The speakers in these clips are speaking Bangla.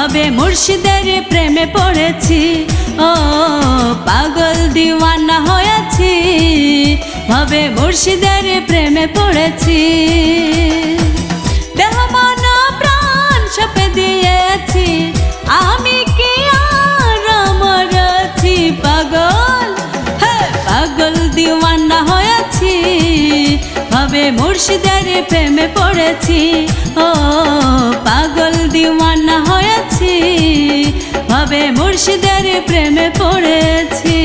ভাবে মুর্শিদের প্রেমে পড়েছি। ও পাগল দিওয়ানা হয়েছি, ভাবে মুর্শিদের প্রেমে পড়েছি। দেহ মন প্রাণ সপে দিয়েছি, আমি কি আর মরেছি। পাগল পাগল দিওয়ানা হয়েছি, ভাবে মুর্শিদের প্রেমে পড়েছি। ও পাগল দিওয়ানা হয়েছি, ভাবে মুর্শিদের প্রেমে পড়েছি।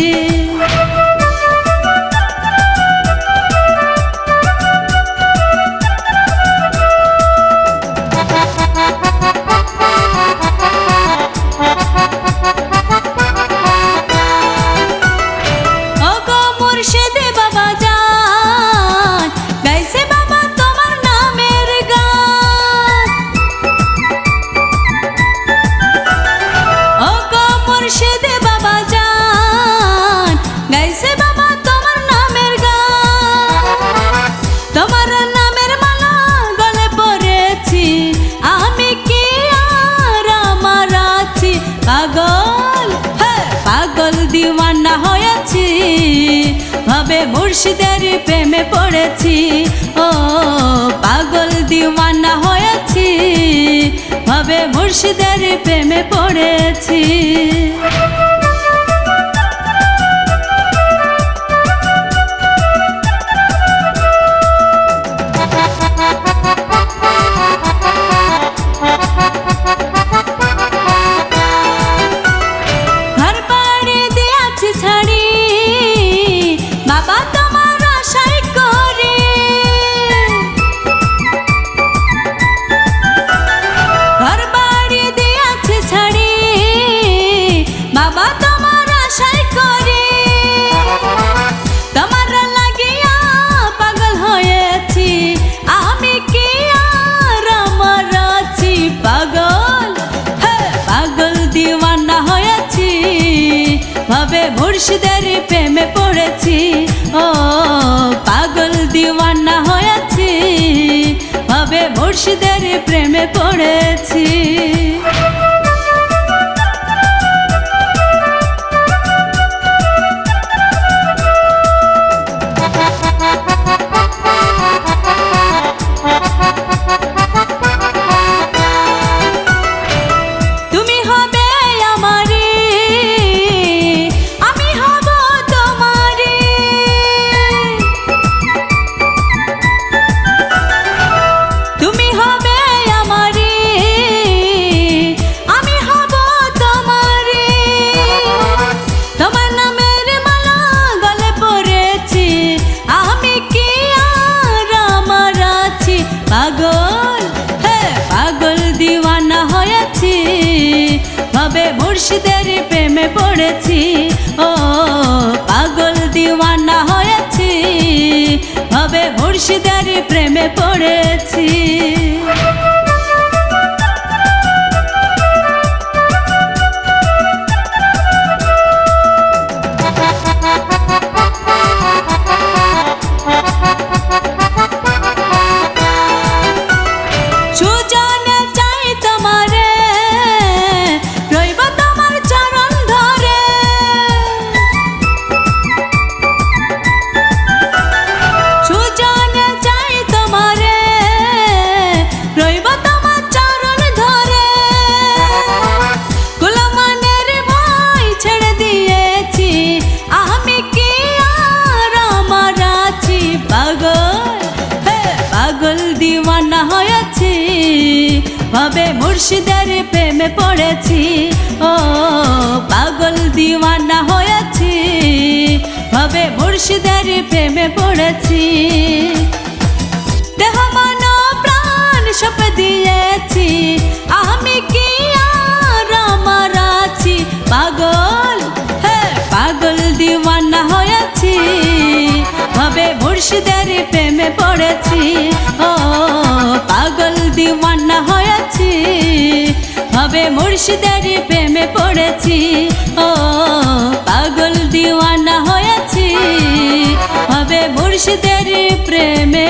পাগল পাগল দিওয়ানা হয়েছি, ভাবে মুর্শিদের প্রেমে পড়েছি। ও পাগল দিওয়ানা হয়েছি, ভাবে মুর্শিদের প্রেমে পড়েছি। ভাবে মুর্শিদের প্রেমে পড়েছি। ও পাগল দিওয়ানা হয়েছি, ভাবে মুর্শিদের প্রেমে পড়েছি। পাগল পাগল দিওয়ানা হয়েছি, ভাবে মুর্শিদের প্রেমে পড়েছি। ও পাগল দিওয়ানা হয়েছি, ভাবে মুর্শিদের প্রেমে পড়েছি। পাগল দিওয়ানা হয়েছি, ভাবে মুর্শিদের প্রেমে পড়েছি। ও পাগল দিওয়ানা হয়েছি, ভাবে মুর্শিদের প্রেমে পড়েছি। দেহ মন প্রাণ সপ দিয়েছি, আমি কি আর মরেছি। পাগল পাগল দিওয়ানা হয়েছি, ভাবে মুর্শিদের প্রেমে পড়েছি। ও পাগল দিওয়ানা হয়েছি, ভাবে মুর্শিদের প্রেমে পড়েছি। ও পাগল দিওয়ানা হয়েছি, ভাবে মুর্শিদের প্রেমে